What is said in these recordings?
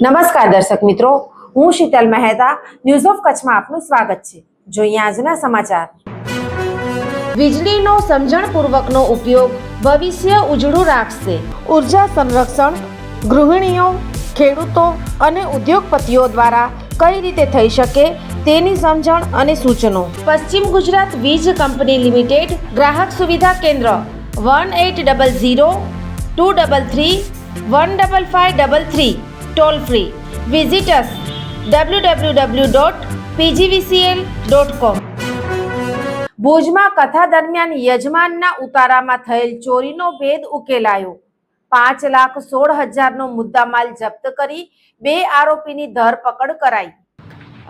નમસ્કાર દર્શક મિત્રો, હું શીતલ મહેતા ન્યૂઝ ઓફ કચ્છમાં આપનું સ્વાગત છે। જોઈએ આજના સમાચાર। વીજળીનો સમજણપૂર્વકનો ઉપયોગ ભવિષ્ય ઉજળું રાખશે। ઉર્જા સંરક્ષણ ગૃહિણીઓ, ખેડૂતો અને ઉદ્યોગપતિઓ દ્વારા કઈ રીતે થઈ શકે તેની સમજણ અને સૂચનો। પશ્ચિમ ગુજરાત વીજ કંપની લિમિટેડ ગ્રાહક સુવિધા કેન્દ્ર 1800 233 15533 toll free. Visit us www.pgvcl.com। ભુજમાં કથા દરમિયાન યજમાનના ઉતારામાં થયેલ ચોરીનો ભેદ ઉકેલાયો। 5,16,000નો મુદ્દામાલ જપ્ત કરી 2 આરોપીની ધરપકડ કરાઈ।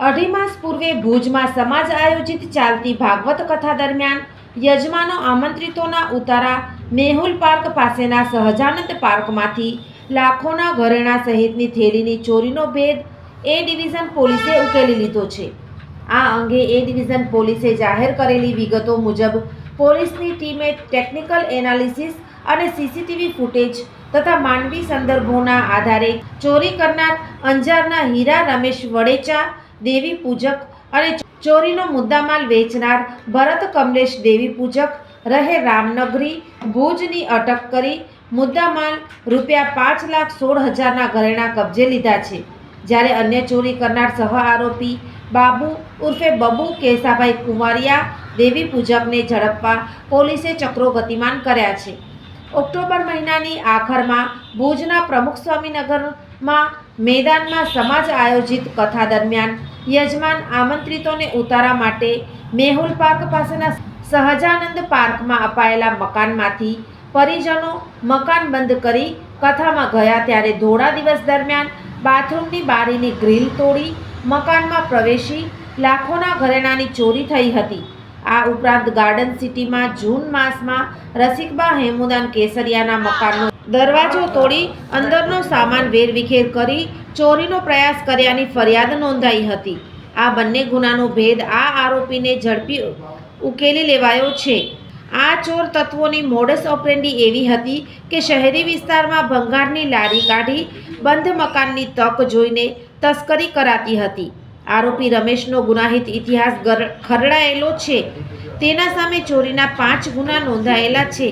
2.5 માસ પૂર્વે ભુજમાં સમાજ આયોજિત ચાલતી ભાગવત કથા દરમિયાન યજમાનો આમંત્રિતોના ઉતારા મેહુલ પાર્ક પાસેના સહજાનંદ પાર્કમાંથી લાખોના ઘરેણા સહિતની થેલીની ચોરીનો ભેદ એ ડિવિઝન પોલીસે ઉકેલી લીધો છે। આ અંગે એ ડિવિઝન પોલીસે જાહેર કરેલી વિગતો મુજબ પોલીસની ટીમે ટેકનિકલ એનાલિસિસ અને સીસીટીવી ફૂટેજ તથા માનવી સંદર્ભોના આધારે ચોરી કરનાર અંજારના હીરા રમેશ વડેચા દેવી પૂજક અને ચોરીનો મુદ્દામાલ વેચનાર ભરત કમલેશ દેવી પૂજક રહે રામનગરી ભુજની અટક કરી મુદ્દામાલ ₹5,16,000ના ઘરેણા કબજે લીધા છે। જ્યારે અન્ય ચોરી કરનાર સહ આરોપી બાબુ ઉર્ફે બબુ કેસાભાઈ કુંવરિયા દેવી પૂજકને ઝડપવા પોલીસે ચક્રો ગતિમાન કર્યા છે। ઓક્ટોબર મહિનાની આખરમાં ભુજના પ્રમુખ સ્વામીનગરમાં મેદાનમાં સમાજ આયોજિત કથા દરમિયાન યજમાન આમંત્રિતોને ઉતારા માટે મેહુલ પાર્ક પાસેના સહજાનંદ પાર્કમાં અપાયેલા મકાનમાંથી પરિજનો મકાન બંધ કરી કથામાં ગયા ત્યારે ધોળા દિવસ દરમિયાન બાથરૂમની બારીની ગ્રીલ તોડી મકાનમાં પ્રવેશી લાખોના ઘરેણાની ચોરી થઈ હતી। આ ઉપરાંત ગાર્ડન સિટીમાં જૂન માસમાં રસિકબા હેમુદાન કેસરિયાના મકાનનો દરવાજો તોડી અંદરનો સામાન વેરવિખેર કરી ચોરીનો પ્રયાસ કર્યાની ફરિયાદ નોંધાઈ હતી। આ બંને ગુનાનો ભેદ આ આરોપીને ઝડપી ઉકેલી લેવાયો છે। આ ચોર તત્વોની મોડસ ઓપરેન્ડી એવી હતી કે શહેરી વિસ્તારમાં ભંગારની લારી કાઢી બંધ મકાનની તક જોઈને તસ્કરી કરાતી હતી। આરોપી રમેશનો ગુનાહિત ઇતિહાસ ખરડાયેલો છે। તેના સામે ચોરીના 5 ગુના નોંધાયેલા છે।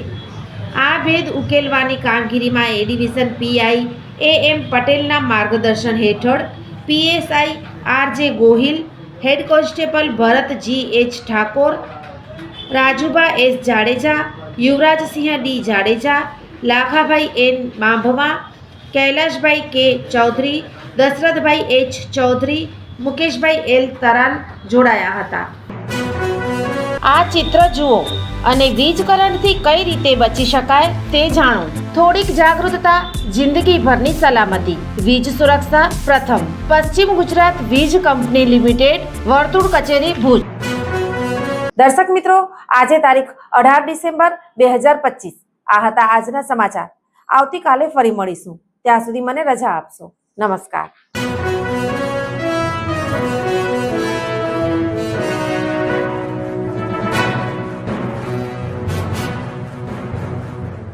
આ ભેદ ઉકેલવાની કામગીરીમાં એ ડિવિઝન પીઆઈ AM પટેલના માર્ગદર્શન હેઠળ PSI RJ Gohil, head constable Bharat GH Thakor, Rajubha S Jadeja, Yuvrajsinh D Jadeja, Lakhabhai N Mambhava, Kailashbhai K Chaudhary, Dasharathbhai H Chaudhary, Mukeshbhai L Taral જોડાયા હતા। આ ચિત્ર જુઓ અને વીજ કરંટથી કઈ રીતે બચી શકાય તે જાણો। થોડીક જાગૃતતા, જિંદગીભરની સલામતી। વીજ સુરક્ષા પ્રથમ। પશ્ચિમ ગુજરાત વીજ કંપની લિમિટેડ, વર્તુળ કચેરી, ભુજ। દર્શક મિત્રો, આજે તારીખ 18 ડિસેમ્બર 2025 આ હતા આજના સમાચાર। આવતીકાલે ફરી મળીશું, ત્યાં સુધી મને રજા આપશો। નમસ્કાર।